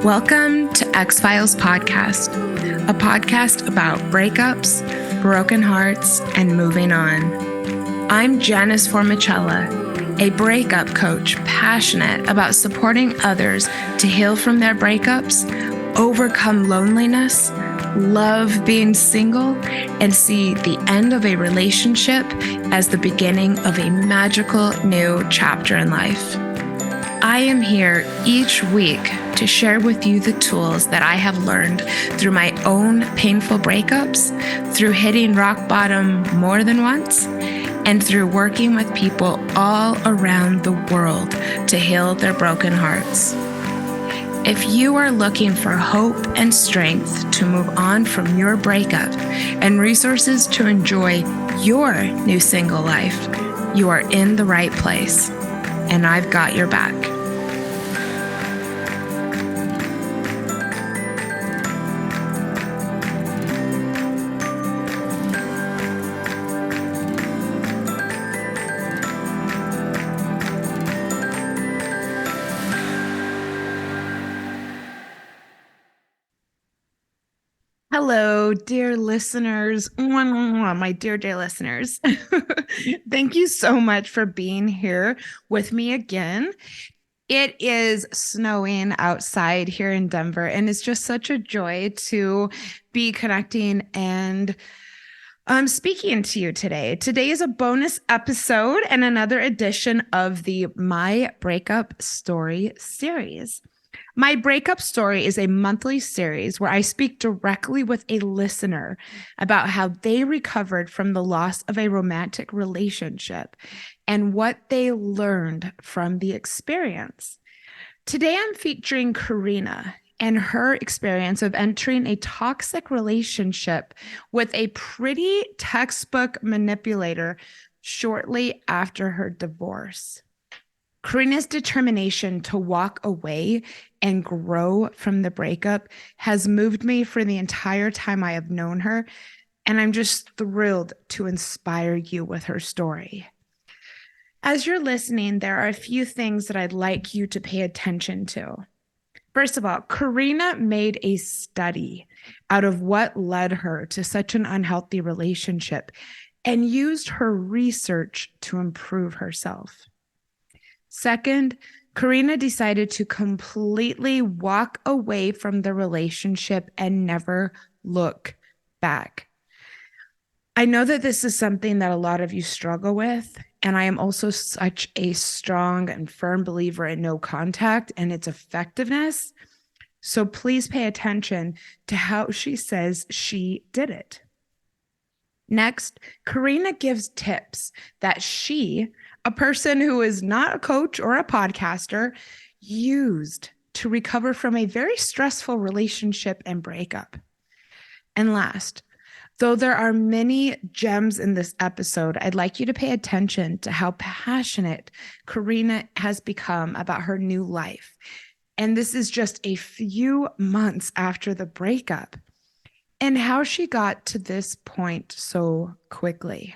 Welcome to X-Files Podcast, a podcast about breakups, broken hearts, and moving on. I'm Janice Formicella, a breakup coach passionate about supporting others to heal from their breakups, overcome loneliness, love being single, and see the end of a relationship as the beginning of a magical new chapter in life. I am here each week to share with you the tools that I have learned through my own painful breakups, through hitting rock bottom more than once, and through working with people all around the world to heal their broken hearts. If you are looking for hope and strength to move on from your breakup and resources to enjoy your new single life, you are in the right place, and I've got your back. Hello, dear listeners, my dear listeners. Thank you so much for being here with me again. It is snowing outside here in Denver, and it's just such a joy to be connecting and speaking to you today. Today is a bonus episode and another edition of the My Breakup Story series. My Breakup Story is a monthly series where I speak directly with a listener about how they recovered from the loss of a romantic relationship and what they learned from the experience. Today, I'm featuring Karina and her experience of entering a toxic relationship with a pretty textbook manipulator shortly after her divorce. Karina's determination to walk away and grow from the breakup has moved me for the entire time I have known her, and I'm just thrilled to inspire you with her story. As you're listening, there are a few things that I'd like you to pay attention to. First of all, Karina made a study out of what led her to such an unhealthy relationship and used her research to improve herself. Second, Karina decided to completely walk away from the relationship and never look back. I know that this is something that a lot of you struggle with, and I am also such a strong and firm believer in no contact and its effectiveness. So please pay attention to how she says she did it. Next, Karina gives tips that she, a person who is not a coach or a podcaster, used to recover from a very stressful relationship and breakup. And last, though there are many gems in this episode, I'd like you to pay attention to how passionate Karina has become about her new life. And this is just a few months after the breakup, and how she got to this point so quickly.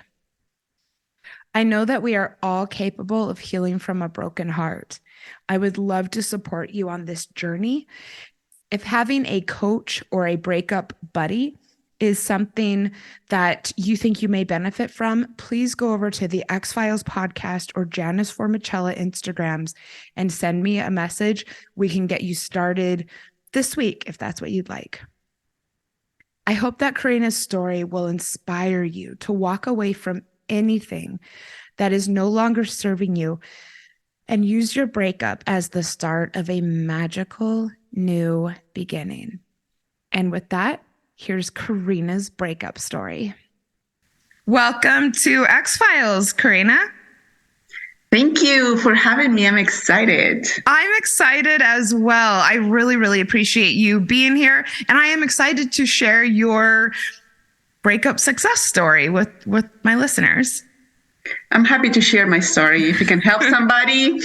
I know that we are all capable of healing from a broken heart. I would love to support you on this journey. If having a coach or a breakup buddy is something that you think you may benefit from, please go over to the X-Files podcast or Janice Formicella Instagrams and send me a message. We can get you started this week if that's what you'd like. I hope that Karina's story will inspire you to walk away from anything that is no longer serving you and use your breakup as the start of a magical new beginning. And with that, here's Karina's breakup story. Welcome to X-Files, Karina. Thank you for having me. I'm excited. I'm excited as well. I really, really appreciate you being here. And I am excited to share your breakup success story with my listeners. I'm happy to share my story. If it can help somebody,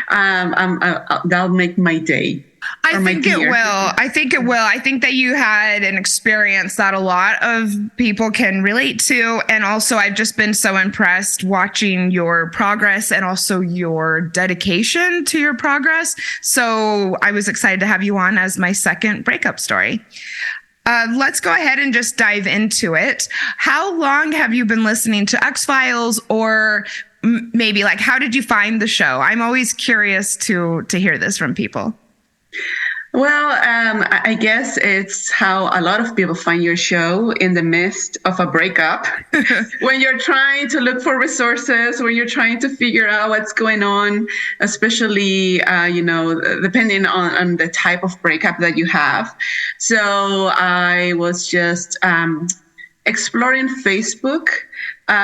that'll make my day. or my dear. I think it will. I think that you had an experience that a lot of people can relate to. And also, I've just been so impressed watching your progress and also your dedication to your progress. So I was excited to have you on as my second breakup story. Let's go ahead and just dive into it. How long have you been listening to X-Files, or maybe like how did you find the show? I'm always curious to hear this from people. Well, I guess it's how a lot of people find your show in the midst of a breakup. When you're trying to look for resources, when you're trying to figure out what's going on, especially, depending on the type of breakup that you have. So I was just exploring Facebook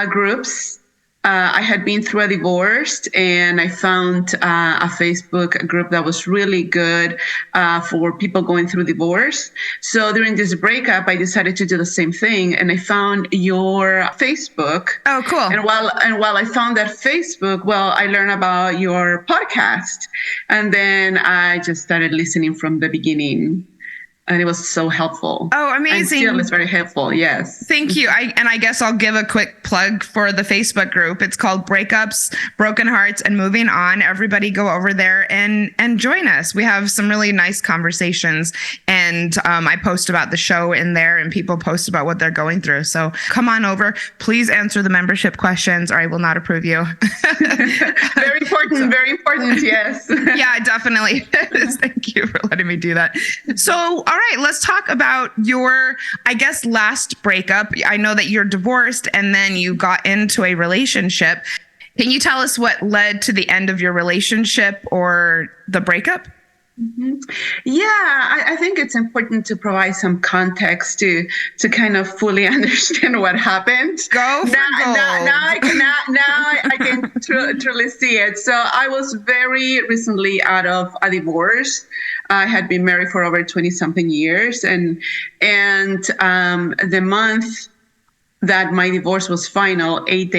groups. I had been through a divorce, and I found a Facebook group that was really good for people going through divorce. So during this breakup, I decided to do the same thing, and I found your Facebook. Oh, cool! And while I found that Facebook, well, I learned about your podcast, and then I just started listening from the beginning. And it was so helpful. Oh, amazing. And still it's very helpful. Yes. Thank you. I guess I'll give a quick plug for the Facebook group. It's called Breakups, Broken Hearts, and Moving On. Everybody go over there and join us. We have some really nice conversations. And I post about the show in there, and people post about what they're going through. So come on over. Please answer the membership questions, or I will not approve you. Very important. Very important. Yes. Yeah, definitely. Thank you for letting me do that. So, all right, let's talk about your, I guess, last breakup. I know that you're divorced and then you got into a relationship. Can you tell us what led to the end of your relationship or the breakup? Mm-hmm. Yeah, I think it's important to provide some context to kind of fully understand what happened. Go for gold. Now I can truly see it. So I was very recently out of a divorce. I had been married for over 20-something years, and the month that my divorce was final, 8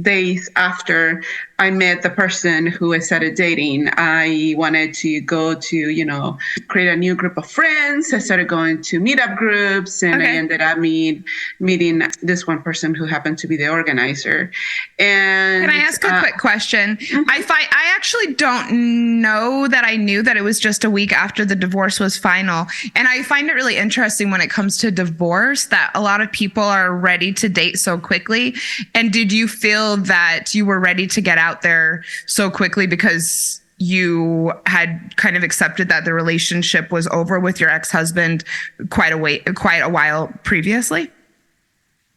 days after I met the person who I started dating, I wanted to go to, create a new group of friends. I started going to meetup groups, and I ended up meeting this one person who happened to be the organizer. And can I ask a quick question? Mm-hmm. I actually don't know that I knew that it was just a week after the divorce was final. And I find it really interesting when it comes to divorce that a lot of people are ready to date so quickly. And did you feel that you were ready to get out there so quickly because you had kind of accepted that the relationship was over with your ex-husband quite a while previously?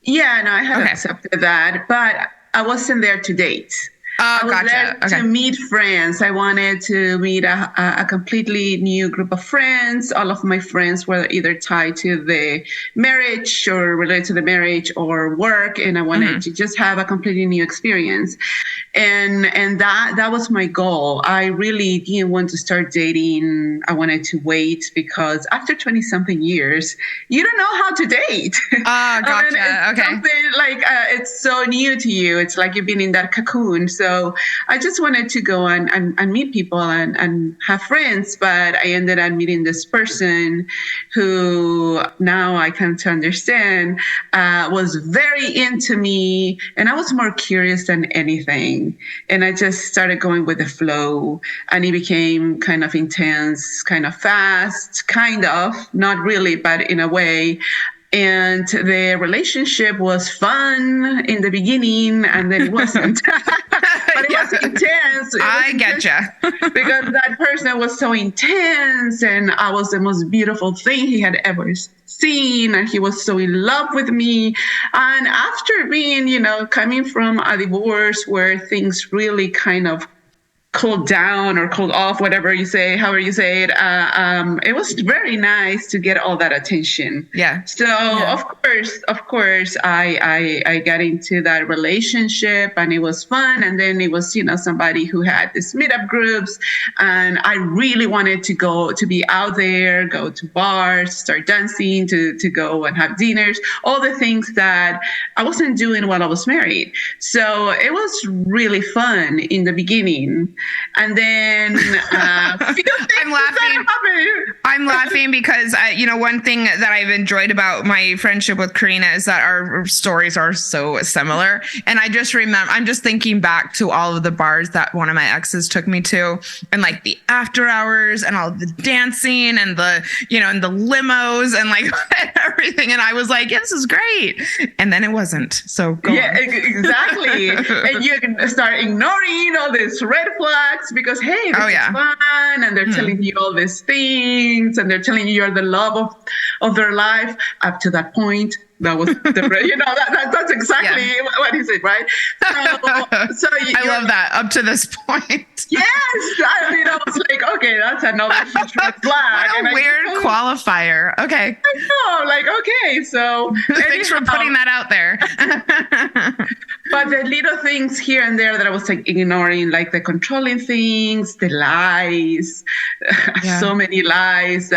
Yeah, no, I had accepted that, but I wasn't there to date. Oh, I was there to meet friends. I wanted to meet a completely new group of friends. All of my friends were either tied to the marriage or related to the marriage or work, and I wanted to just have a completely new experience. And that was my goal. I really didn't want to start dating. I wanted to wait because after 20-something years, you don't know how to date. Oh, gotcha. It's something like it's so new to you. It's like you've been in that cocoon. So I just wanted to go and meet people and have friends, but I ended up meeting this person who now I come to understand was very into me, and I was more curious than anything. And I just started going with the flow, and it became kind of intense, kind of fast, kind of, not really, but in a way. And the relationship was fun in the beginning, and then it wasn't. But it was intense. I getcha. Because that person was so intense, and I was the most beautiful thing he had ever seen, and he was so in love with me. And after being, coming from a divorce where things really kind of cooled down or cooled off, however you say it, it was very nice to get all that attention. Yeah. So of course, I got into that relationship, and it was fun. And then it was, somebody who had this meetup groups, and I really wanted to be out there, go to bars, start dancing, to go and have dinners, all the things that I wasn't doing while I was married. So it was really fun in the beginning. and then few things I'm laughing. I'm laughing because one thing that I've enjoyed about my friendship with Karina is that our stories are so similar. And I just remember, I'm just thinking back to all of the bars that one of my exes took me to, and like the after hours and all the dancing and and the limos and like everything. And I was like, yeah, this is great. And then it wasn't. So go on. Exactly. And you can start ignoring all these red flags because, hey, this is fun. And they're telling you all these things and they're telling you you're the love of their life. Up to that point, that was that's exactly what he said, right? So I love that. Up to this point. Yes. I was like, okay, that's another huge red flag. What a weird qualifier. Okay. I know, like, okay. So thanks for putting that out there. But the little things here and there that I was like ignoring, like the controlling things, the lies, so many lies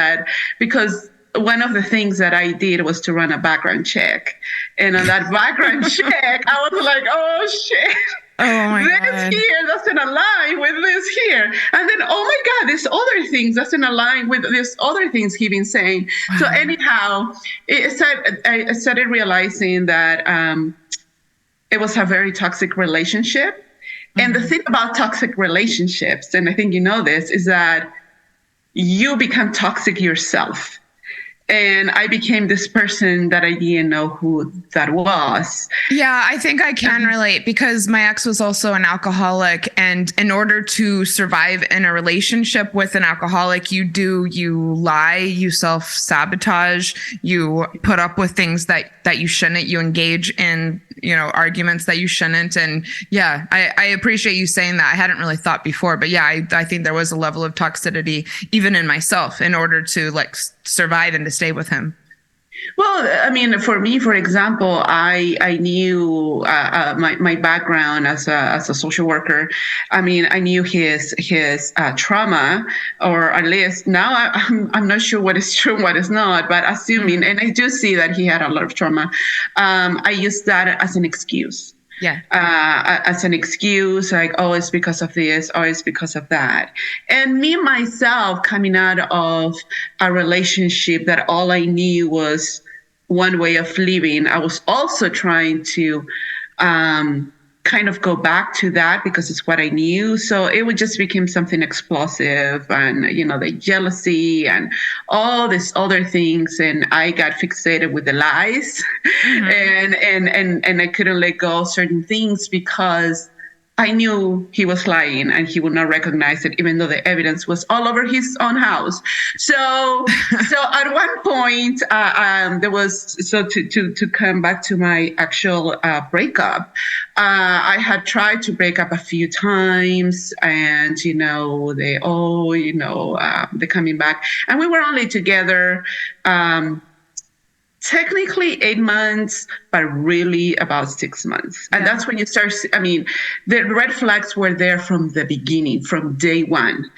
because one of the things that I did was to run a background check. And on that background check, I was like, oh shit. Oh my God. This here doesn't align with this here. And then, oh my God, this other things doesn't align with this other things he's been saying. Wow. So anyhow, I started realizing that it was a very toxic relationship. Mm-hmm. And the thing about toxic relationships, and I think you know this, is that you become toxic yourself. And I became this person that I didn't know who that was. Yeah, I think I can relate because my ex was also an alcoholic. And in order to survive in a relationship with an alcoholic, you lie, you self-sabotage, you put up with things that you shouldn't, you engage in, arguments that you shouldn't. And yeah, I appreciate you saying that. I hadn't really thought before, but yeah, I think there was a level of toxicity even in myself in order to survive and to stay with him. Well, I mean, for me, for example, I knew my background as a social worker. I mean, I knew his trauma, or at least now I'm not sure what is true and what is not, but assuming, and I do see that he had a lot of trauma. I used that as an excuse. Yeah. As an excuse, like, oh, it's because of this, or it's because of that. And me, myself, coming out of a relationship that all I knew was one way of living, I was also trying to kind of go back to that because it's what I knew. So it would just become something explosive and, the jealousy and all these other things. And I got fixated with the lies. Mm-hmm. and I couldn't let go of certain things because I knew he was lying and he would not recognize it, even though the evidence was all over his own house. So at one point, there was, to come back to my actual breakup, I had tried to break up a few times and, they're coming back. And we were only together, technically 8 months, but really about 6 months. And that's when you start, the red flags were there from the beginning, from day one,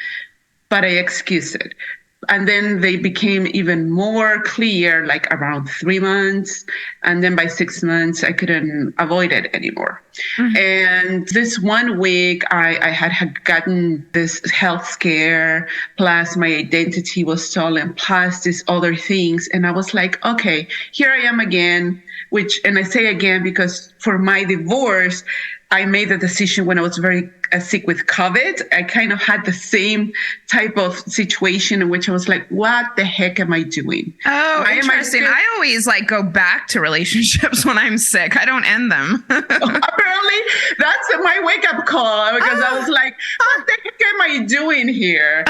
but I excused it. And then they became even more clear, like around 3 months. And then by 6 months, I couldn't avoid it anymore. Mm-hmm. And this 1 week, I had gotten this health scare, plus my identity was stolen, plus these other things. And I was like, okay, here I am again, and I say again, because for my divorce, I made the decision when I was very sick with COVID. I kind of had the same type of situation in which I was like, what the heck am I doing? Oh, interesting. I always go back to relationships when I'm sick. I don't end them. Apparently, that's my wake up call because I was like, what the heck am I doing here?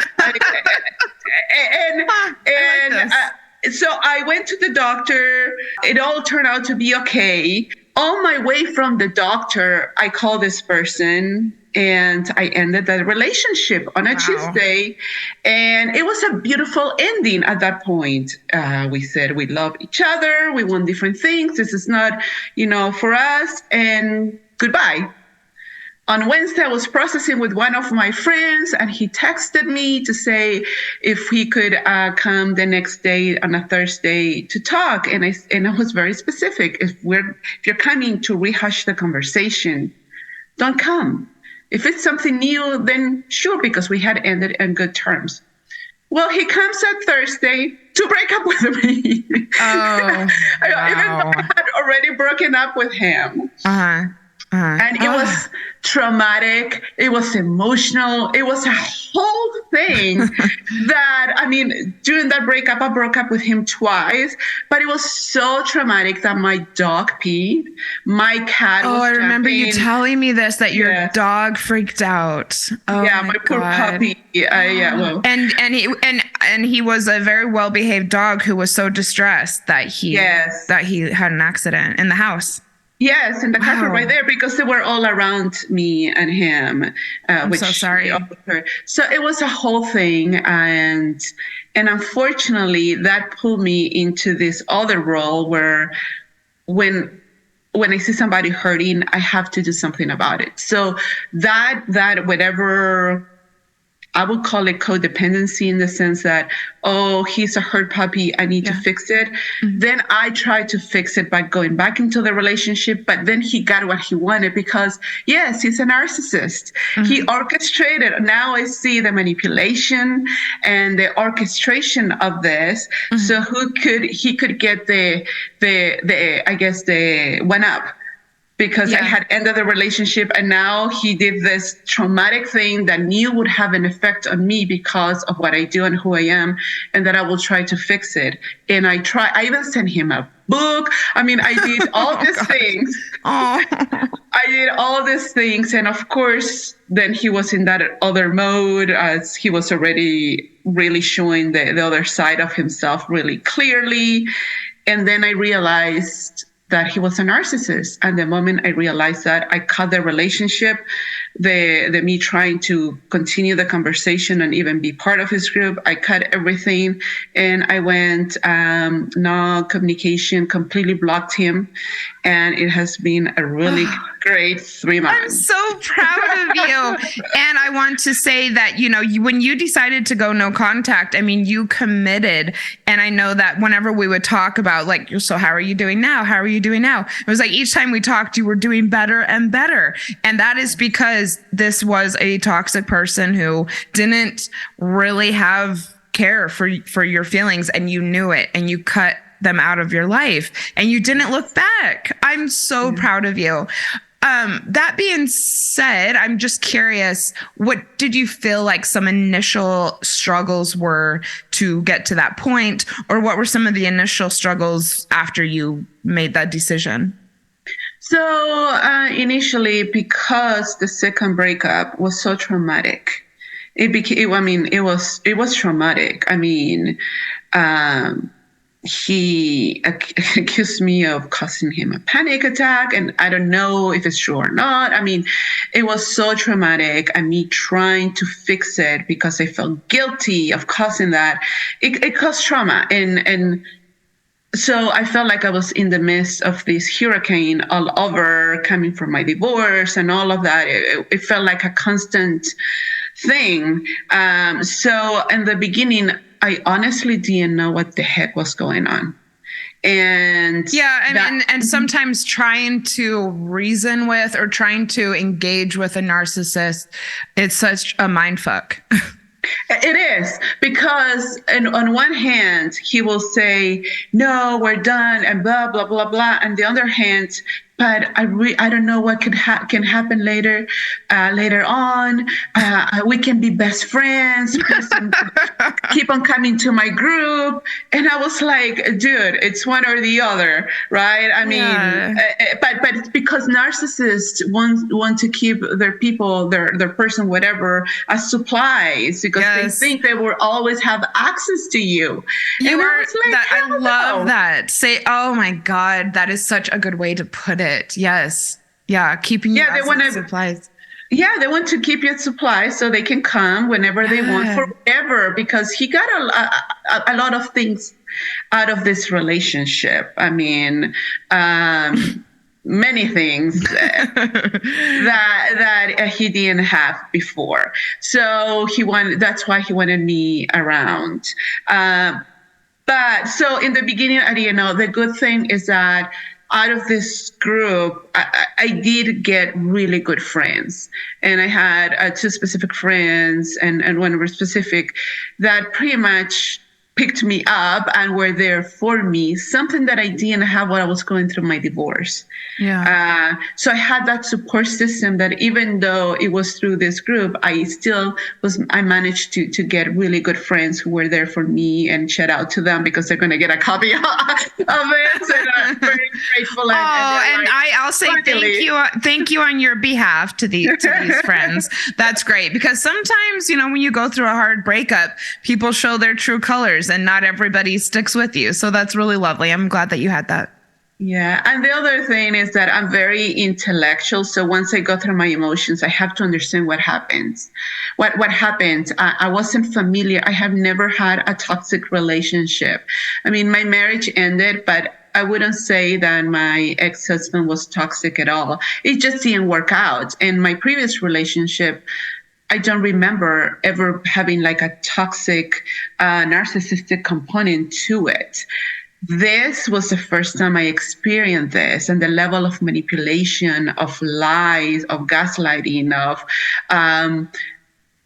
So I went to the doctor. It all turned out to be okay. On my way from the doctor, I called this person and I ended that relationship on a Tuesday. And it was a beautiful ending at that point. We said we love each other. We want different things. This is not, for us, and goodbye. On Wednesday, I was processing with one of my friends, and he texted me to say if he could come the next day on a Thursday to talk. And I was very specific. If you're coming to rehash the conversation, don't come. If it's something new, then sure, because we had ended in good terms. Well, he comes on Thursday to break up with me. Oh, Even though I wow. had already broken up with him. Uh-huh. Uh-huh. And it was traumatic. It was emotional. It was a whole thing that, I mean, during that breakup, I broke up with him twice, but it was so traumatic that my dog peed. My cat Oh, was I remember you jumping. telling me this, that your Yes. dog freaked out. Oh Yeah, my my poor God. puppy. Yeah, well, And he was a very well behaved dog who was so distressed yes. that he had an accident in the house. Yes, in the carpet right Wow. there because they were all around me and him, I'm so which they all sorry. were. So it was a whole thing, and unfortunately, that pulled me into this other role where when when I see somebody hurting, I have to do something about it. So that whatever I would call it codependency in the sense that, oh, he's a hurt puppy. I need to Yeah. fix it. Mhm. Then I tried to fix it by going back into the relationship. But then he got what he wanted because, yes, he's a narcissist. He Mhm. orchestrated. Now I see the manipulation and the orchestration of this. Mhm. So he could get the I guess the one up because I Yeah. had ended the relationship and now he did this traumatic thing that knew would have an effect on me because of what I do and who I am, and that I will try to fix it. And I even sent him a book. I mean, I did all Oh these God. things. Oh. I did all these things. And of course, then he was in that other mode as he was already really showing the other side of himself really clearly. And then I realized that he was a narcissist. And the moment I realized that, I cut the relationship, the me trying to continue the conversation and even be part of his group. I cut everything and I went no communication, completely blocked him. And it has been a really great 3 months. I'm so proud of you. And I want to say that, when you decided to go no contact, I mean, you committed. And I know that whenever we would talk about, like, so how are you doing now? How are you doing now? It was like each time we talked, you were doing better and better. And that is because this was a toxic person who didn't really have care for your feelings, and you knew it, and you cut them out of your life and you didn't look back. I'm so proud of you. That being said, I'm just curious, what did you feel like some initial struggles were to get to that point? Or what were some of the initial struggles after you made that decision? So initially, because the second breakup was so traumatic, it was traumatic. I mean, he accused me of causing him a panic attack, and I don't know if it's true or not. I mean, it was so traumatic, and me trying to fix it because I felt guilty of causing that. It caused trauma, and so I felt like I was in the midst of this hurricane all over, coming from my divorce and all of that. It felt like a constant thing. So in the beginning, I honestly didn't know what the heck was going on. And yeah, and sometimes trying to reason with or trying to engage with a narcissist, it's such a mind fuck. It is because, on one hand, he will say, "No, we're done," and blah blah blah blah. And the other hand, but I don't know what can happen later on. We can be best friends. Please keep on coming to my group. And I was like, dude, it's one or the other, right? I mean, but it's because narcissists want to keep their people, their person, whatever, as supplies because they think they will always have access to you. You and are like, that. I love no. that. Say, oh my God, that is such a good way to put it. Yes. Yeah. Keeping you as supplies. Yeah, they want to keep you at supply so they can come whenever they want, forever, because he got a lot of things out of this relationship. I mean, many things that he didn't have before. So that's why he wanted me around. But so in the beginning, I didn't know. The good thing is that out of this group, I did get really good friends. And I had two specific friends and one were specific that pretty much picked me up and were there for me, something that I didn't have while I was going through my divorce. So I had that support system that even though it was through this group, I managed to get really good friends who were there for me, and shout out to them because they're going to get a copy of it. And I'm very grateful. I'll say thank you on your behalf to these friends. That's great, because sometimes, when you go through a hard breakup, people show their true colors and not everybody sticks with you. So that's really lovely. I'm glad that you had that. Yeah. And the other thing is that I'm very intellectual. So once I go through my emotions, I have to understand what happens. What happened. I wasn't familiar. I have never had a toxic relationship. I mean, my marriage ended, but I wouldn't say that my ex-husband was toxic at all. It just didn't work out. And my previous relationship, I don't remember ever having like a toxic, narcissistic component to it. This was the first time I experienced this, and the level of manipulation, of lies, of gaslighting, of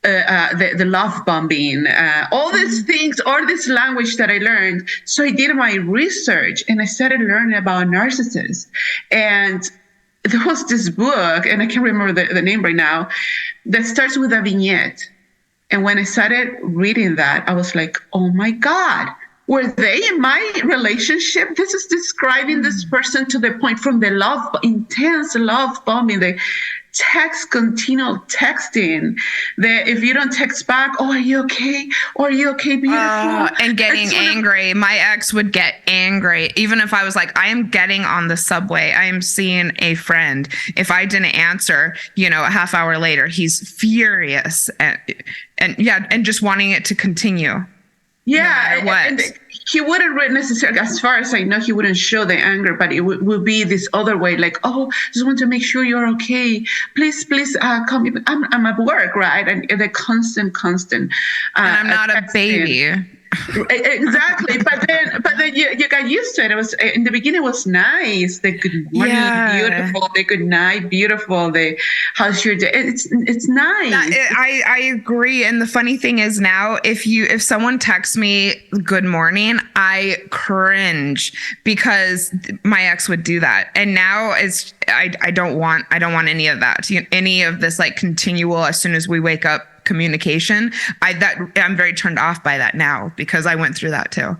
the love bombing, all these things, all this language that I learned. So I did my research and I started learning about narcissists. And there was this book, and I can't remember the name right now, that starts with a vignette. And when I started reading that, I was like, oh my God. Were they in my relationship? This is describing this person to the point, from the intense love bombing, the continual texting, that if you don't text back, oh, are you okay? Or are you okay, beautiful? And getting angry. My ex would get angry. Even if I was like, I am getting on the subway, I am seeing a friend. If I didn't answer, a half hour later, he's furious and just wanting it to continue. Yeah, and he wouldn't necessarily, as far as I know, he wouldn't show the anger, but it would be this other way, like, oh, just want to make sure you're okay. Please, come. I'm at work, right? And the constant. And I'm not a baby. Exactly, but then you got used to it. It was, in the beginning, it was nice. The good morning, beautiful. The good night, beautiful. The how's your day? It's nice. I agree. And the funny thing is, now if someone texts me good morning, I cringe, because my ex would do that. And now I don't want any of that. Any of this like continual, as soon as we wake up, communication. I'm very turned off by that now, because I went through that too.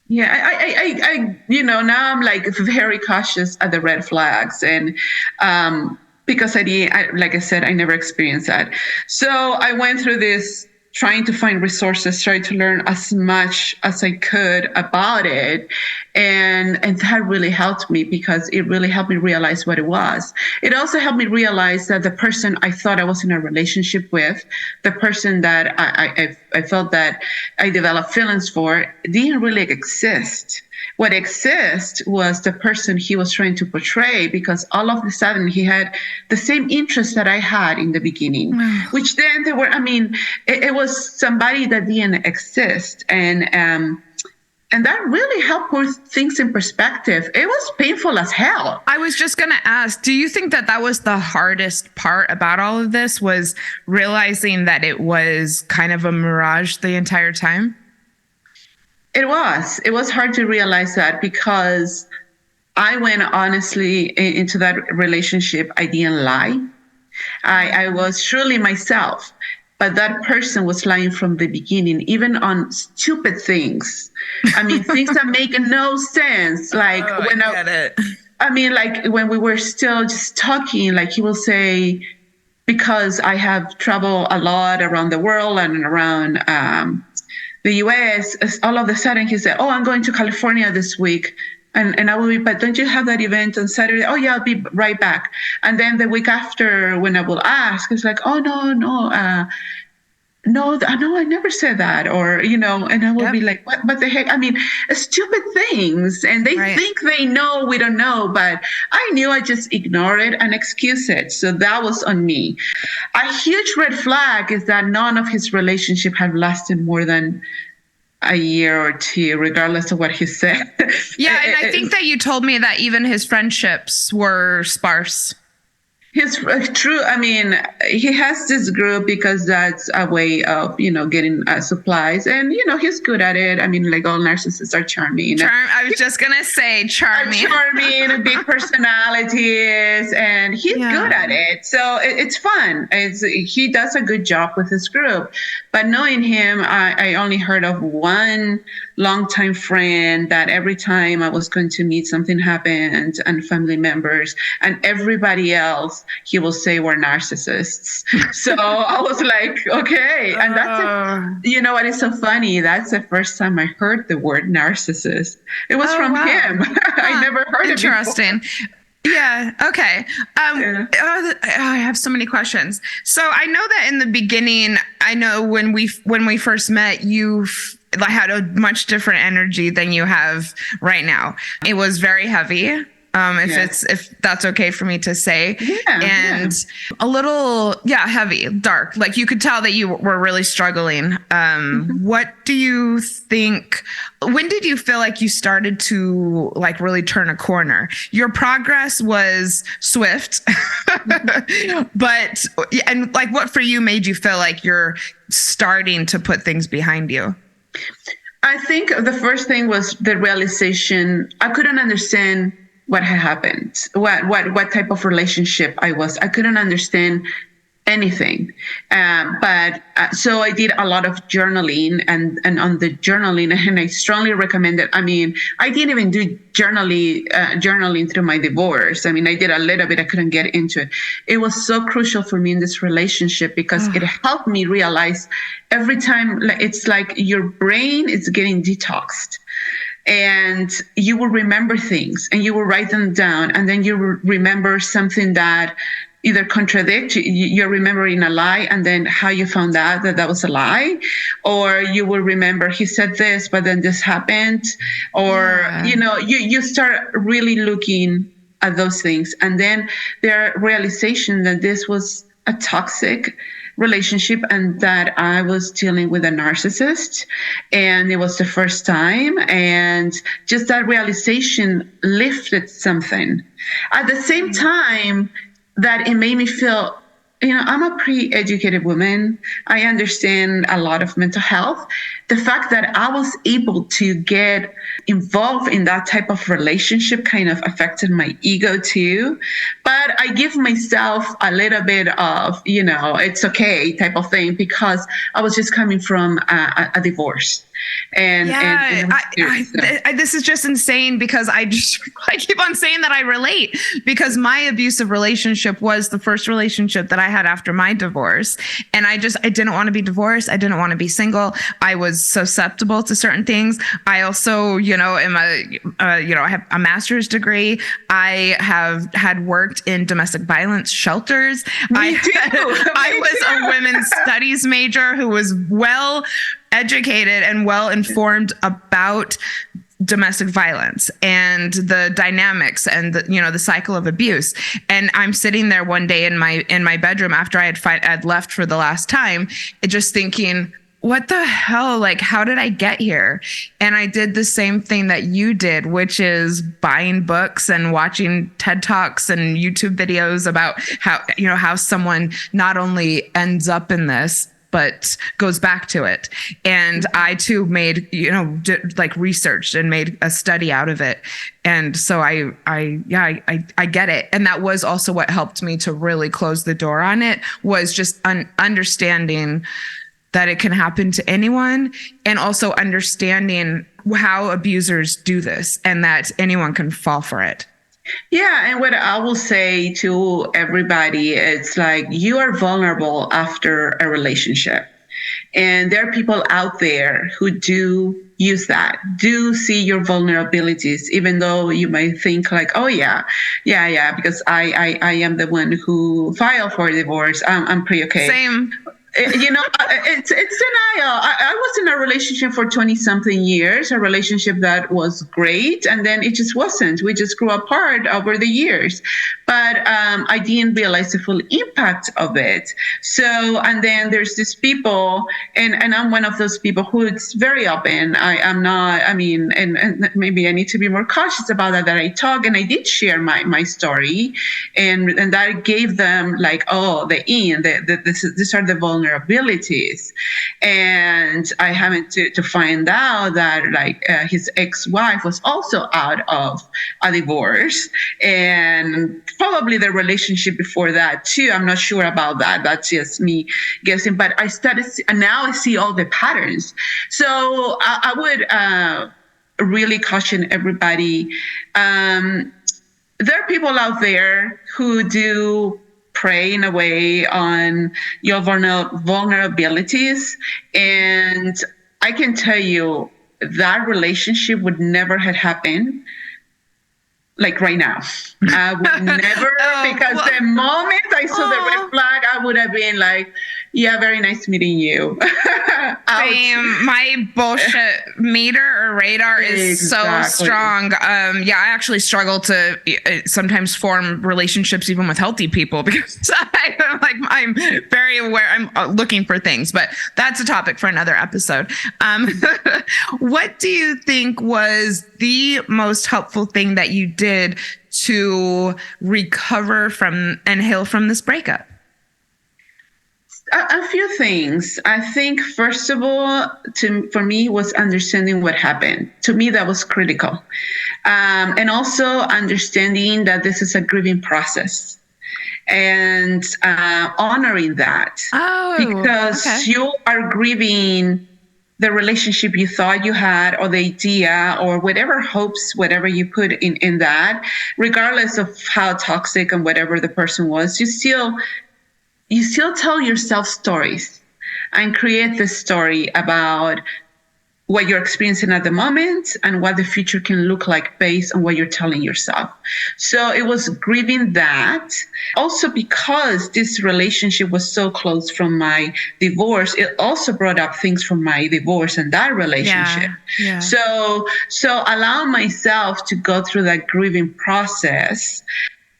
Yeah, I now I'm like very cautious at the red flags, and because like I said, I never experienced that. So I went through this, trying to find resources, trying to learn as much as I could about it. And that really helped me, because it really helped me realize what it was. It also helped me realize that the person I thought I was in a relationship with, the person that I felt that I developed feelings for, didn't really exist. What exists was the person he was trying to portray, because all of a sudden he had the same interests that I had in the beginning, which then it was somebody that didn't exist. And that really helped put things in perspective. It was painful as hell. I was just going to ask, do you think that was the hardest part about all of this, was realizing that it was kind of a mirage the entire time? It was hard to realize that, because I went honestly into that relationship. I didn't lie. I was truly myself, but that person was lying from the beginning, even on stupid things. I mean, things that make no sense. Like like when we were still just talking, like he will say, because I have traveled a lot around the world and around, the US, all of a sudden he said, oh, I'm going to California this week. And I will be, but don't you have that event on Saturday? Oh yeah, I'll be right back. And then the week after, when I will ask, it's like, oh no, I never said that. Or, and I will be like, what the heck? I mean, stupid things. And they think they know, we don't know, but I knew. I just ignore it and excuse it. So that was on me. A huge red flag is that none of his relationship have lasted more than a year or two, regardless of what he said. Yeah, and I think that you told me that even his friendships were sparse. He's true. I mean, he has this group because that's a way of, getting supplies, and he's good at it. I mean, like all narcissists are charming. I was just gonna say charming. Charming, big personalities, and he's good at it. So it's fun. He does a good job with his group. But knowing him, I only heard of one longtime friend that every time I was going to meet, something happened, and family members, and everybody else he will say we're narcissists. So I was like, okay. And that's what is so funny? That's the first time I heard the word narcissist. It was from him. I never heard it before. Interesting. Yeah. Okay. I have so many questions. So I know that in the beginning, I know when we first met, you had a much different energy than you have right now. It was very heavy. If that's okay for me to say, a little, heavy, dark. Like you could tell that you were really struggling. What do you think? When did you feel like you started to really turn a corner? Your progress was swift, but what for you made you feel like you're starting to put things behind you? I think the first thing was the realization I couldn't understand what had happened, what type of relationship I was. I couldn't understand anything. So I did a lot of journaling, and on the journaling, and I strongly recommend it. I mean, I didn't even do journaling through my divorce. I mean, I did a little bit. I couldn't get into it. It was so crucial for me in this relationship because it helped me realize every time, it's like your brain is getting detoxed. And you will remember things and you will write them down, and then you will remember something that either contradict, you're remembering a lie, and then how you found out that was a lie, or you will remember he said this, but then this happened, or, you start really looking at those things. And then their realization that this was a toxic relationship and that I was dealing with a narcissist, and it was the first time, and just that realization lifted something. At the same time, that it made me feel, I'm a pre-educated woman. I understand a lot of mental health. The fact that I was able to get involved in that type of relationship kind of affected my ego too. But I give myself a little bit of, it's okay type of thing, because I was just coming from a divorce. This is just insane because I keep on saying that I relate, because my abusive relationship was the first relationship that I had after my divorce. And I didn't want to be divorced. I didn't want to be single. I was susceptible to certain things. I also, I have a master's degree. I had worked in domestic violence shelters. I was a women's studies major who was well educated and well informed about domestic violence and the dynamics and the cycle of abuse. And I'm sitting there one day in my bedroom after I had left for the last time, just thinking, what the hell? How did I get here? And I did the same thing that you did, which is buying books and watching TED Talks and YouTube videos about how someone not only ends up in this, but goes back to it. And I too made, researched and made a study out of it. And so I get it. And that was also what helped me to really close the door on it, was just understanding that it can happen to anyone, and also understanding how abusers do this and that anyone can fall for it. Yeah. And what I will say to everybody, it's like, you are vulnerable after a relationship. And there are people out there who do use that, do see your vulnerabilities, even though you might think like, oh yeah, because I am the one who filed for divorce. I'm pretty okay. Same. It's denial. I was in a relationship for 20 something years, a relationship that was great, and then it just wasn't. We just grew apart over the years, but I didn't realize the full impact of it. So, and then there's these people, and I'm one of those people who it's very open. I'm not, I mean, and maybe I need to be more cautious about that I talk, and I did share my story, and that gave them like, oh, these are the vulnerabilities. And I happened to find out that like his ex-wife was also out of a divorce, and probably the relationship before that too. I'm not sure about that. That's just me guessing. But and now I see all the patterns. So I would really caution everybody. There are people out there who do prey in a way on your vulnerabilities. And I can tell you that relationship would never have happened like right now. I would never, because the moment I saw the red flag, I would have been like, yeah, very nice meeting you. Same. My bullshit meter or radar is so strong. Yeah, I actually struggle to sometimes form relationships even with healthy people because I'm very aware. I'm looking for things, but that's a topic for another episode. What do you think was the most helpful thing that you did to recover from and heal from this breakup? A few things. I think, first of all, for me, was understanding what happened. To me, that was critical. And also understanding that this is a grieving process and honoring that. Oh, because you are grieving the relationship you thought you had, or the idea, or whatever hopes, whatever you put in that, regardless of how toxic and whatever the person was, you still tell yourself stories and create this story about what you're experiencing at the moment and what the future can look like based on what you're telling yourself. So it was grieving that. Also, because this relationship was so close from my divorce, it also brought up things from my divorce and that relationship. Yeah. So allow myself to go through that grieving process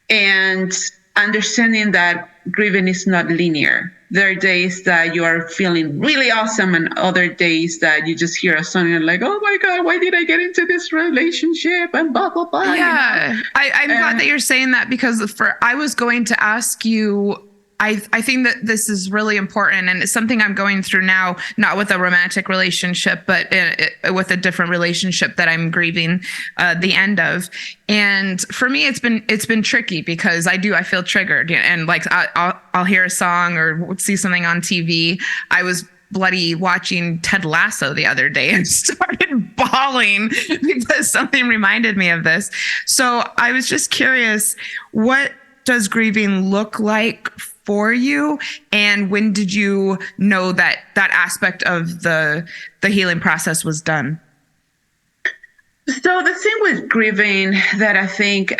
and understanding that grieving is not linear. There are days that you are feeling really awesome and other days that you just hear a song and you're like, oh my God, why did I get into this relationship? And blah, blah, blah. Yeah. You know? I'm glad that you're saying that, because I was going to ask you, I think that this is really important, and it's something I'm going through now, not with a romantic relationship, but with a different relationship that I'm grieving the end of. And for me, it's been tricky because I feel triggered, and like I'll hear a song or see something on TV. I was bloody watching Ted Lasso the other day and started bawling because something reminded me of this. So I was just curious, what does grieving look like for you, and when did you know that aspect of the healing process was done? So the thing with grieving that I think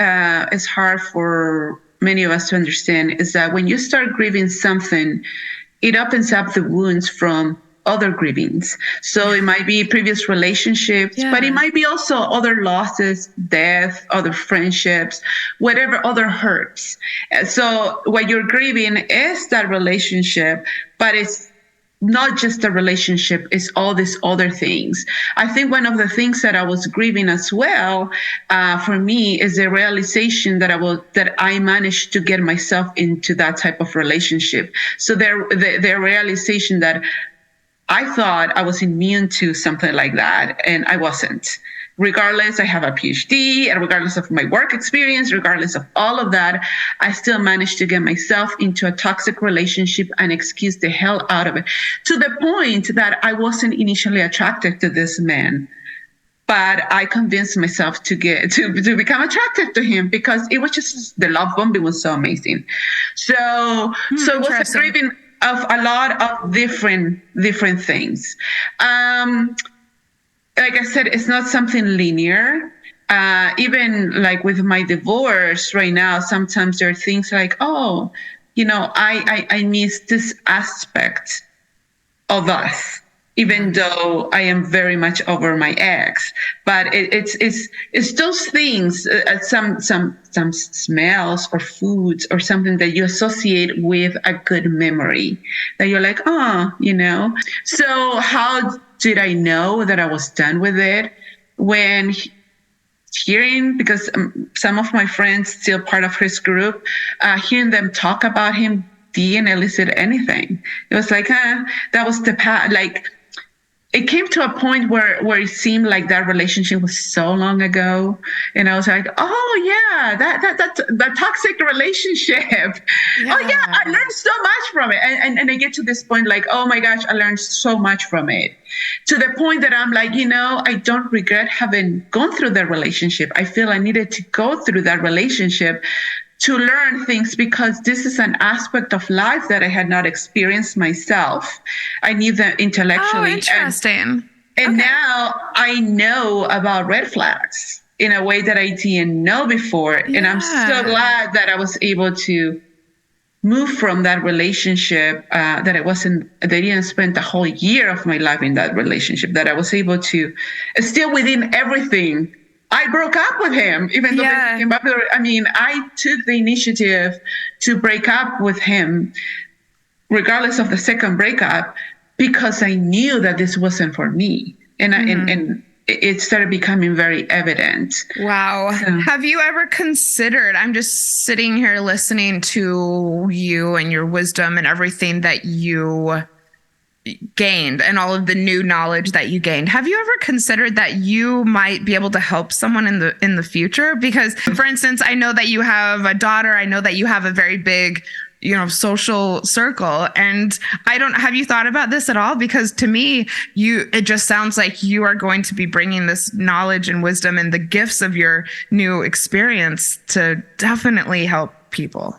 is hard for many of us to understand is that when you start grieving something, it opens up the wounds from other grievings. So it might be previous relationships, but it might be also other losses, death, other friendships, whatever other hurts. So what you're grieving is that relationship, but it's not just a relationship, it's all these other things. I think one of the things that I was grieving as well, for me, is the realization that I managed to get myself into that type of relationship. So the realization that I thought I was immune to something like that, and I wasn't. Regardless, I have a PhD, and regardless of my work experience, regardless of all of that, I still managed to get myself into a toxic relationship and excuse the hell out of it, to the point that I wasn't initially attracted to this man. But I convinced myself to become attracted to him because it was just, the love bombing was so amazing. So it was a grieving of a lot of different things. Like I said, it's not something linear. Even like with my divorce right now, sometimes there are things like, oh, I miss this aspect of us, even though I am very much over my ex. But it's those things, some smells or foods or something that you associate with a good memory that you're like, oh. So how did I know that I was done with it? When hearing, because some of my friends still part of his group, hearing them talk about him didn't elicit anything. It was like, that was the past. Like, it came to a point where it seemed like that relationship was so long ago, and I was like, oh yeah, that toxic relationship. Yeah. Oh yeah, I learned so much from it, and I get to this point like, oh my gosh, I learned so much from it, to the point that I'm like, I don't regret having gone through that relationship. I feel I needed to go through that relationship to learn things, because this is an aspect of life that I had not experienced myself. I knew that intellectually. Oh, interesting. And now I know about red flags in a way that I didn't know before. Yeah. And I'm so glad that I was able to move from that relationship, that they didn't spend the whole year of my life in that relationship, that I was able to, still within everything, I broke up with him, even though they became popular. I mean, I took the initiative to break up with him, regardless of the second breakup, because I knew that this wasn't for me. And and it started becoming very evident. Wow. So, have you ever considered, I'm just sitting here listening to you and your wisdom and everything that you gained and all of the new knowledge that you gained. Have you ever considered that you might be able to help someone in the future? Because, for instance, I know that you have a daughter. I know that you have a very big, social circle. And have you thought about this at all? Because to me, it just sounds like you are going to be bringing this knowledge and wisdom and the gifts of your new experience to definitely help people.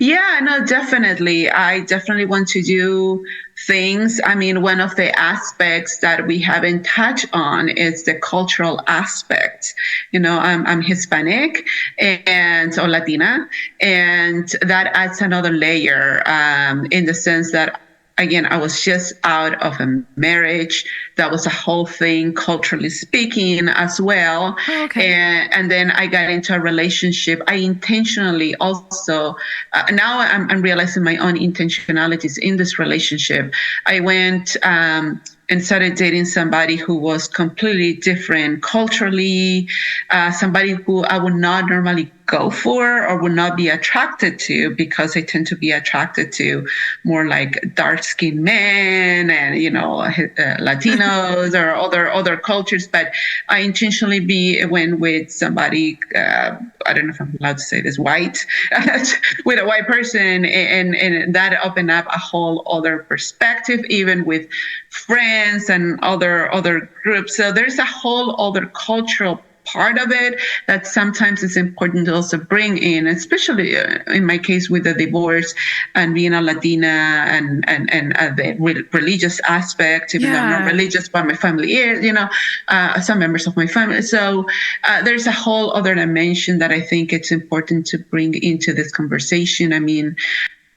Yeah, no, definitely. I definitely want to do things. I mean, one of the aspects that we haven't touched on is the cultural aspect. I'm Hispanic or Latina, and that adds another layer, in the sense that, again, I was just out of a marriage. That was a whole thing, culturally speaking, as well. Oh, okay. And then I got into a relationship. I intentionally also, now I'm realizing my own intentionalities in this relationship. I went and started dating somebody who was completely different culturally, somebody who I would not normally go for or would not be attracted to, because I tend to be attracted to more like dark-skinned men and, Latinos or other cultures. But I intentionally went with somebody, I don't know if I'm allowed to say this, white, with a white person. And that opened up a whole other perspective, even with friends and other groups. So there's a whole other cultural part of it that sometimes is important to also bring in, especially in my case with the divorce and being a Latina and the religious aspect, even though I'm not religious, but my family is, some members of my family. So there's a whole other dimension that I think it's important to bring into this conversation. I mean,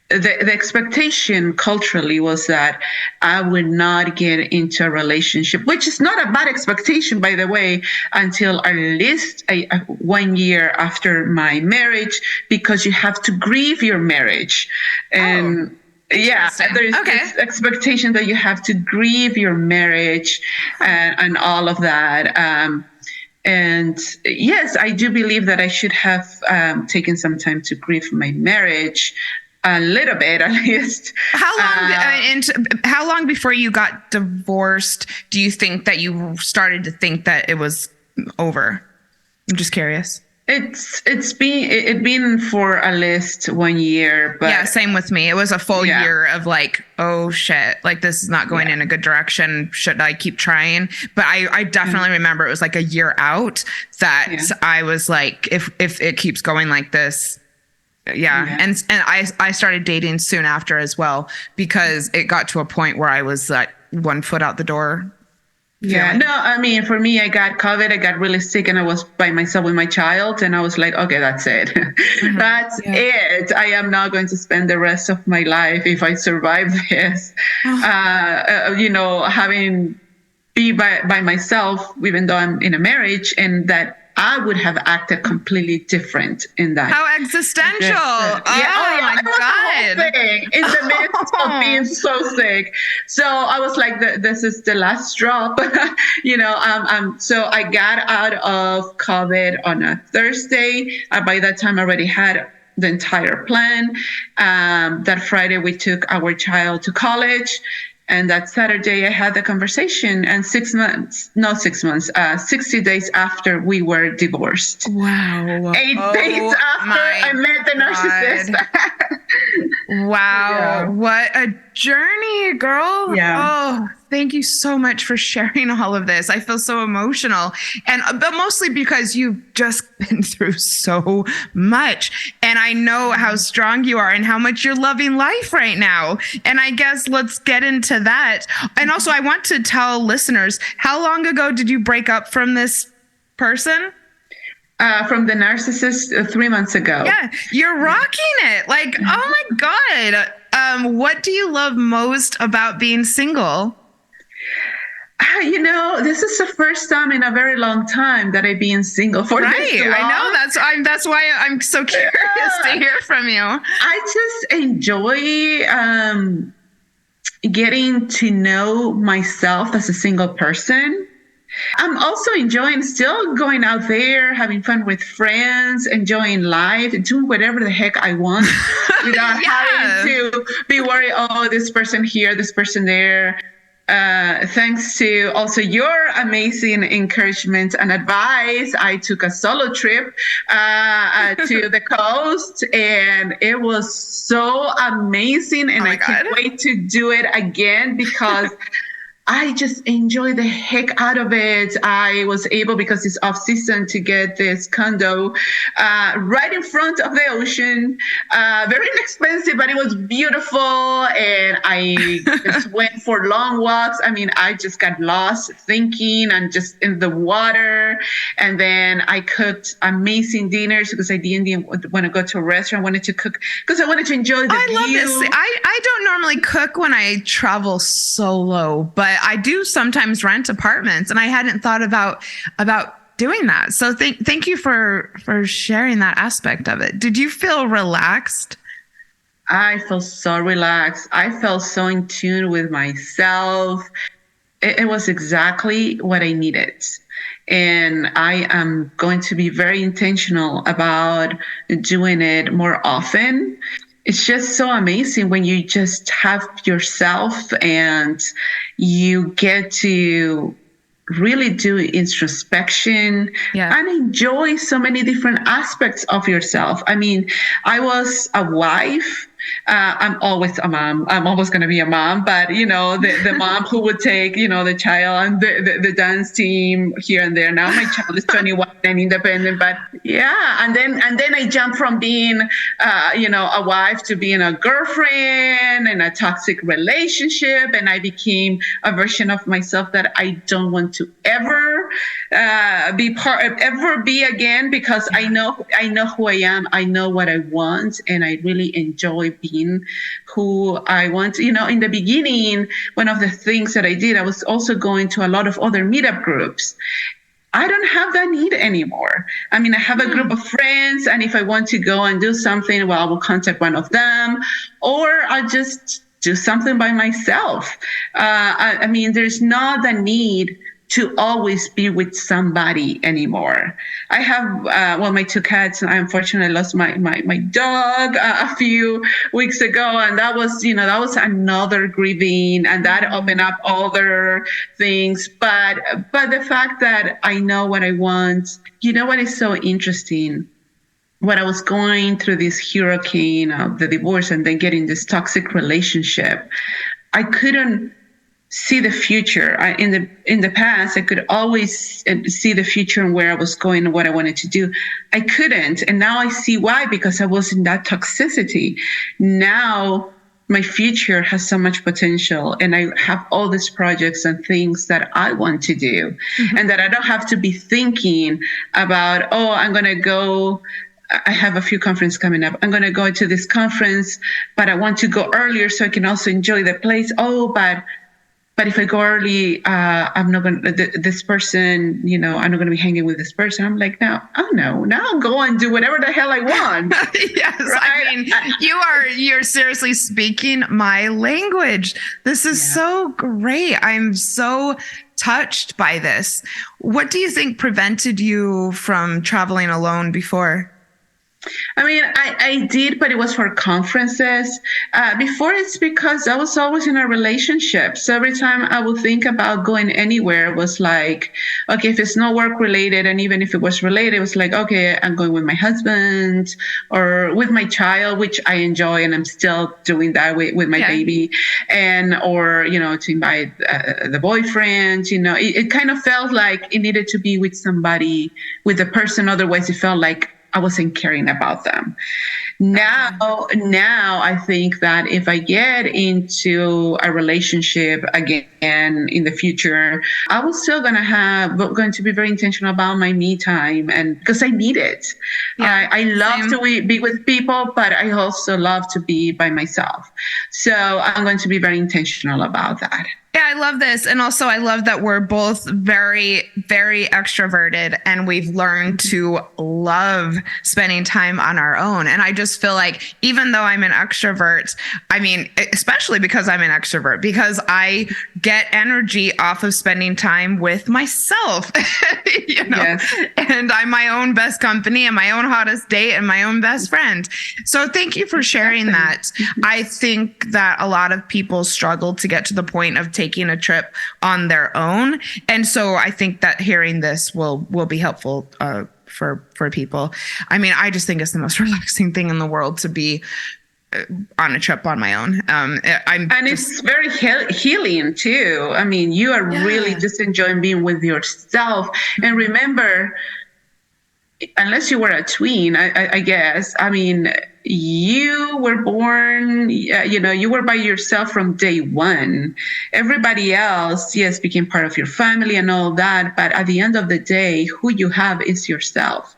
the expectation culturally was that I would not get into a relationship, which is not a bad expectation, by the way, until at least 1 year after my marriage, because you have to grieve your marriage. And there's this expectation that you have to grieve your marriage and all of that. And yes, I do believe that I should have taken some time to grieve my marriage. A little bit, at least. How long before you got divorced do you think that you started to think that it was over? I'm just curious. It's been for at least 1 year, but yeah, same with me. It was a full year of like, oh shit, like this is not going in a good direction. Should I keep trying? But I definitely remember it was like a year out that I was like, if it keeps going like this. And I started dating soon after as well, because it got to a point where I was like 1 foot out the door. Yeah, feeling. no, I mean, for me, I got COVID. I got really sick and I was by myself with my child. And I was like, okay, that's it. Mhm. That's Yeah. it. I am not going to spend the rest of my life if I survive this, Oh, having be by myself, even though I'm in a marriage, and that I would have acted completely different in that. how existential. Yeah, oh Oh yeah, my it was the whole God. thing in the midst of being Oh, so sick. So I was like, this is the last drop, So I got out of COVID on a Thursday. By that time, I already had the entire plan. That Friday, we took our child to college. And that Saturday, I had the conversation. And 6 months, not 6 months, 60 days after we were divorced. wow. 8 days Oh after I my met the narcissist. God. Wow, Yeah. what a journey, girl. Yeah. Oh, thank you so much for sharing all of this. I feel so emotional. And but mostly because you've just been through so much. And I know how strong you are and how much you're loving life right now. And I guess let's get into that. And also I want to tell listeners, how long ago did you break up from this person? From the narcissist 3 months ago. Yeah, you're rocking it. Like, oh my God. What do you love most about being single? This is the first time in a very long time that I've been single for this Right. long. I know that's why I'm so curious to hear from you. I just enjoy getting to know myself as a single person. I'm also enjoying still going out there, having fun with friends, enjoying life, doing whatever the heck I want without Yeah. having to be worried, oh, this person here, this person there. Thanks to also your amazing encouragement and advice, I took a solo trip to the coast, and it was so amazing. And Oh my I can't God. wait to do it again because I just enjoy the heck out of it. I was able, because it's off season, to get this condo right in front of the ocean. Very inexpensive, but it was beautiful. And I just went for long walks. I mean, I just got lost thinking and just in the water. And then I cooked amazing dinners because I didn't want to go to a restaurant. I wanted to cook because I wanted to enjoy the view. I love this. I don't normally cook when I travel solo, but I do sometimes rent apartments, and I hadn't thought about doing that. So thank you for sharing that aspect of it. Did you feel relaxed? I felt so relaxed. I felt so in tune with myself. It was exactly what I needed. And I am going to be very intentional about doing it more often. It's just so amazing when you just have yourself and you get to really do introspection and enjoy so many different aspects of yourself. I mean, I was a wife. I'm always a mom. I'm always going to be a mom, but the mom who would take, the child and the dance team here and there. Now my child is 21 and independent, but yeah. And then I jumped from being, a wife to being a girlfriend and a toxic relationship. And I became a version of myself that I don't want to ever ever be again, because I know who I am. I know what I want, and I really enjoy being who I want. In the beginning, one of the things that I did, I was also going to a lot of other meetup groups. I don't have that need anymore. I mean, I have a group of friends, and if I want to go and do something, well, I will contact one of them, or I just do something by myself. I mean, there's not the need to always be with somebody anymore. I have, my two cats. I unfortunately lost my dog a few weeks ago, and that was another grieving, and that opened up other things. But the fact that I know what I want, what is so interesting? When I was going through this hurricane of the divorce and then getting this toxic relationship, I couldn't see the future. In the past, I could always see the future and where I was going and what I wanted to do. I couldn't, and now I see why, because I was in that toxicity. Now my future has so much potential, and I have all these projects and things that I want to do, and that I don't have to be thinking about, oh, I'm going to go. I have a few conferences coming up. I'm going to go to this conference, but I want to go earlier so I can also enjoy the place. Oh, but if I go early, I'm not going to, this person, I'm not going to be hanging with this person. I'm like, no, oh no, now I'll go and do whatever the hell I want. Yes. Right? I mean, you're seriously speaking my language. This is so great. I'm so touched by this. What do you think prevented you from traveling alone before? I mean, I did, but it was for conferences. Before, it's because I was always in a relationship. So every time I would think about going anywhere, it was like, okay, if it's not work related, and even if it was related, it was like, okay, I'm going with my husband or with my child, which I enjoy, and I'm still doing that with my baby, or to invite the boyfriend. It kind of felt like it needed to be with somebody, with the person. Otherwise, it felt like I wasn't caring about them. Now I think that if I get into a relationship again in the future, I was still going to be very intentional about my me time, and because I need it. I love to be with people, but I also love to be by myself. So I'm going to be very intentional about that. Yeah, I love this. And also I love that we're both very, very extroverted, and we've learned to love spending time on our own. And I just feel like even though I'm an extrovert, I mean, especially because I'm an extrovert, because I get energy off of spending time with myself, and I'm my own best company and my own hottest date and my own best friend. So thank you for sharing that. I think that a lot of people struggle to get to the point of taking a trip on their own. And so I think that hearing this will be helpful for people. I mean, I just think it's the most relaxing thing in the world to be on a trip on my own. It's very healing too. I mean, you are really just enjoying being with yourself. And remember, unless you were a tween, I guess, I mean, you were born, you were by yourself from day one. Everybody else, yes, became part of your family and all that. But at the end of the day, who you have is yourself.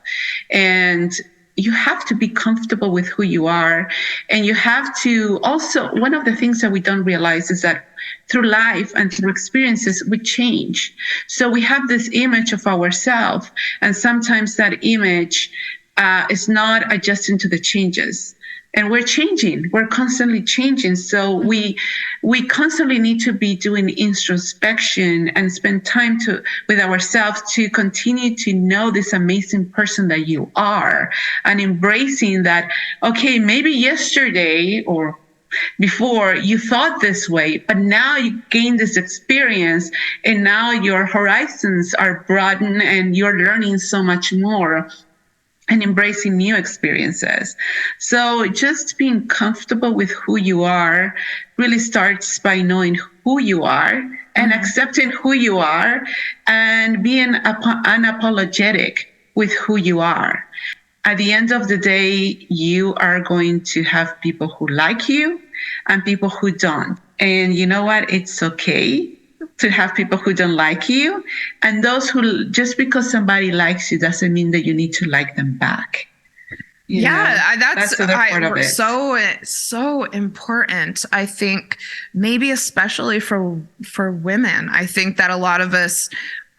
And you have to be comfortable with who you are. And you have to also, one of the things that we don't realize is that through life and through experiences, we change. So we have this image of ourselves, and sometimes that image is not adjusting to the changes. And we're changing. We're constantly changing. So we constantly need to be doing introspection and spend time with ourselves to continue to know this amazing person that you are, and embracing that, okay, maybe yesterday or before you thought this way, but now you gain this experience, and now your horizons are broadened and you're learning so much more and embracing new experiences. So just being comfortable with who you are really starts by knowing who you are and accepting who you are, and being unapologetic with who you are. At the end of the day, you are going to have people who like you and people who don't. And you know what? It's okay to have people who don't like you. And those who, just because somebody likes you doesn't mean that you need to like them back. That's the other part of it. So important. I think maybe especially for women. I think that a lot of us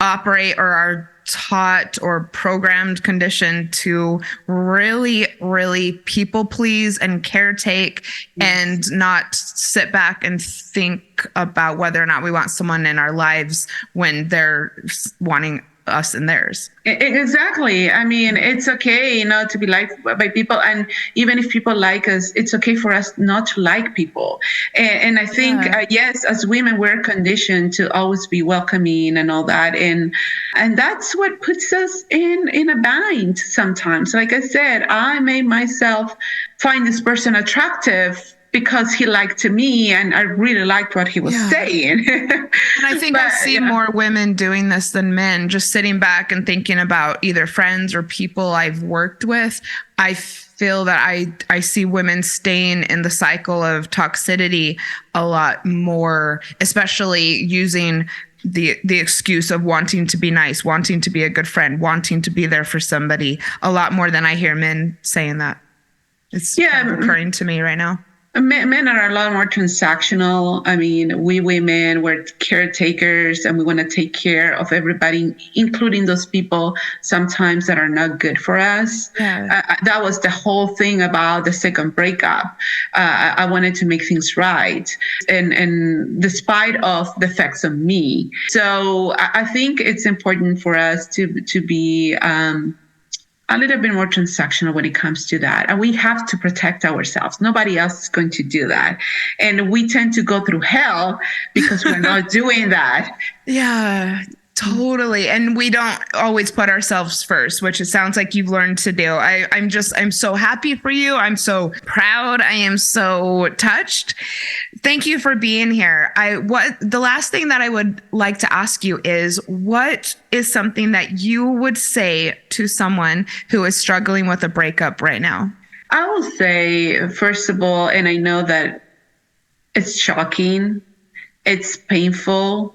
operate or are taught or programmed, conditioned to really, really people please and caretake, and not sit back and think about whether or not we want someone in our lives when they're wanting us in theirs. Exactly. I mean, it's okay, to be liked by people. And even if people like us, it's okay for us not to like people. And I think, yes, as women, we're conditioned to always be welcoming and all that. And that's what puts us in a bind sometimes. Like I said, I made myself find this person attractive because he liked me and I really liked what he was saying. And I think I see more women doing this than men, just sitting back and thinking about either friends or people I've worked with. I feel that I see women staying in the cycle of toxicity a lot more, especially using the excuse of wanting to be nice, wanting to be a good friend, wanting to be there for somebody, a lot more than I hear men saying that. It's occurring to me right now. Men are a lot more transactional. I mean, we women, we're caretakers and we want to take care of everybody, including those people sometimes that are not good for us. That was the whole thing about the second breakup. I wanted to make things right, and despite of the effects on me. So I think it's important for us to be a little bit more transactional when it comes to that. And we have to protect ourselves. Nobody else is going to do that. And we tend to go through hell because we're not doing that. Yeah, totally. And we don't always put ourselves first, which it sounds like you've learned to do. I'm so happy for you. I'm so proud. I am so touched. Thank you for being here. The last thing that I would like to ask you is, what is something that you would say to someone who is struggling with a breakup right now? I will say, first of all, and I know that it's shocking, it's painful,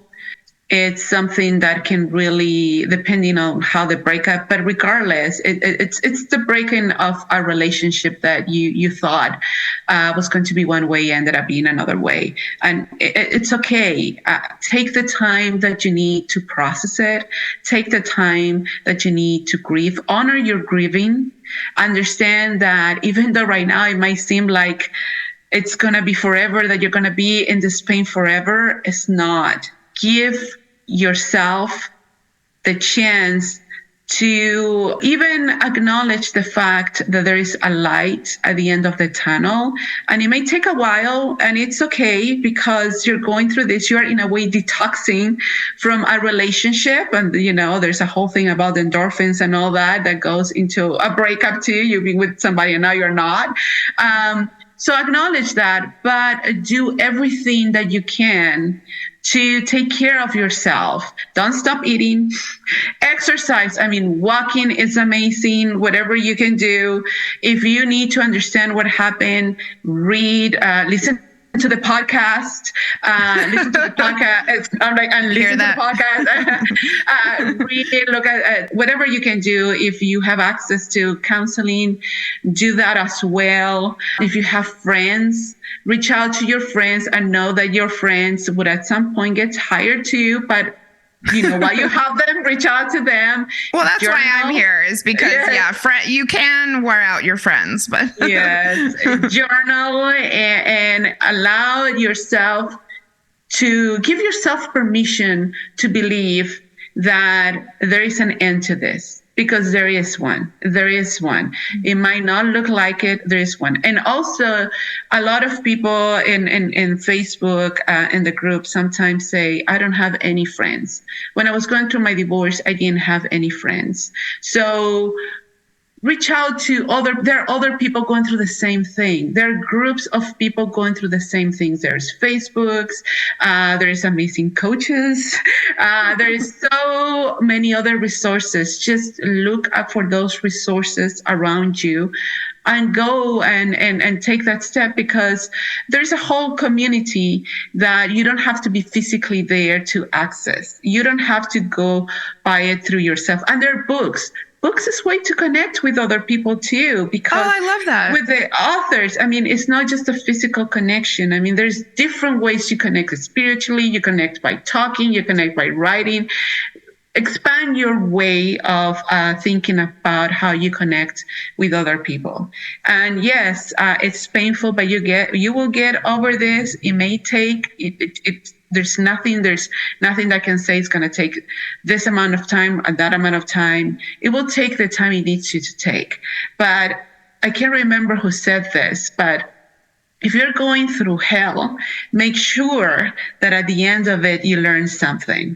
it's something that can really, depending on how the breakup, but regardless, it's the breaking of a relationship that you thought was going to be one way, ended up being another way. And it's okay. Take the time that you need to process it. Take the time that you need to grieve. Honor your grieving. Understand that even though right now it might seem like it's going to be forever, that you're going to be in this pain forever, it's not. Give yourself the chance to even acknowledge the fact that there is a light at the end of the tunnel. And it may take a while, and it's okay, because you're going through this. You are in a way detoxing from a relationship. And, there's a whole thing about endorphins and all that goes into a breakup too. You've been with somebody and now you're not. So acknowledge that, but do everything that you can to take care of yourself. Don't stop eating. Exercise. I mean, walking is amazing. Whatever you can do. If you need to understand what happened, read, listen to the podcast, listen to the podcast. I'm like, and listen to the podcast. Read, look at whatever you can do. If you have access to counseling, do that as well. If you have friends, reach out to your friends and know that your friends would at some point get tired too, but while you have them, reach out to them. Well, that's why I'm here, is because, you can wear out your friends, but yes, journal and allow yourself to give yourself permission to believe that there is an end to this. Because there is one. There is one. It might not look like it. There is one. And also, a lot of people in Facebook, in the group, sometimes say, I don't have any friends. When I was going through my divorce, I didn't have any friends. So reach out to there are other people going through the same thing. There are groups of people going through the same things. There's Facebooks, there's amazing coaches, there is so many other resources. Just look up for those resources around you and go and take that step, because there's a whole community that you don't have to be physically there to access. You don't have to go buy it through yourself. And there are books. Books is a way to connect with other people too, because I love that. With the authors, I mean, it's not just a physical connection. I mean, there's different ways you connect spiritually. You connect by talking, you connect by writing. Expand your way of thinking about how you connect with other people. And yes, it's painful, but you will get over this. It may take there's nothing that can say it's going to take this amount of time and that amount of time. It will take the time it needs you to take. But I can't remember who said this, but if you're going through hell, make sure that at the end of it, you learn something.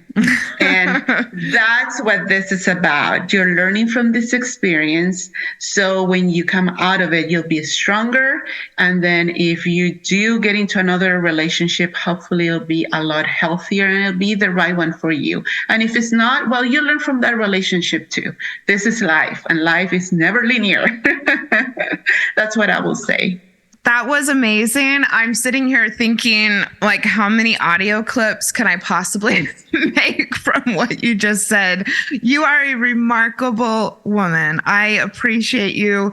And that's what this is about. You're learning from this experience. So when you come out of it, you'll be stronger. And then if you do get into another relationship, hopefully it'll be a lot healthier and it'll be the right one for you. And if it's not, well, you learn from that relationship too. This is life, and life is never linear. That's what I will say. That was amazing. I'm sitting here thinking, like, how many audio clips can I possibly make from what you just said? You are a remarkable woman. I appreciate you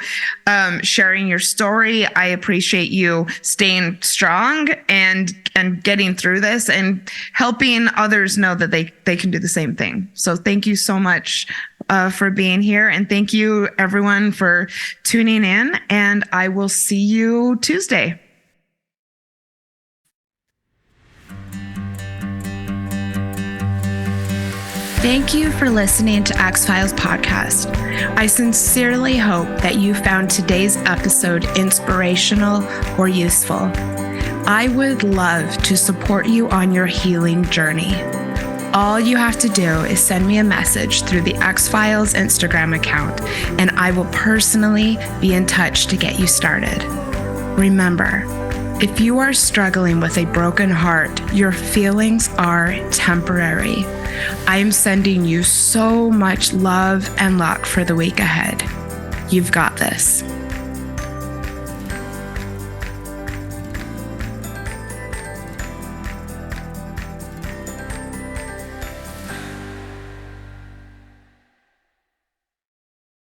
sharing your story. I appreciate you staying strong and getting through this and helping others know that they can do the same thing. So thank you so much for being here. And thank you, everyone, for tuning in. And I will see you Tuesday. Thank you for listening to X-Files podcast. I sincerely hope that you found today's episode inspirational or useful. I would love to support you on your healing journey. All you have to do is send me a message through the X-Files Instagram account, and I will personally be in touch to get you started. Remember, if you are struggling with a broken heart, your feelings are temporary. I am sending you so much love and luck for the week ahead. You've got this.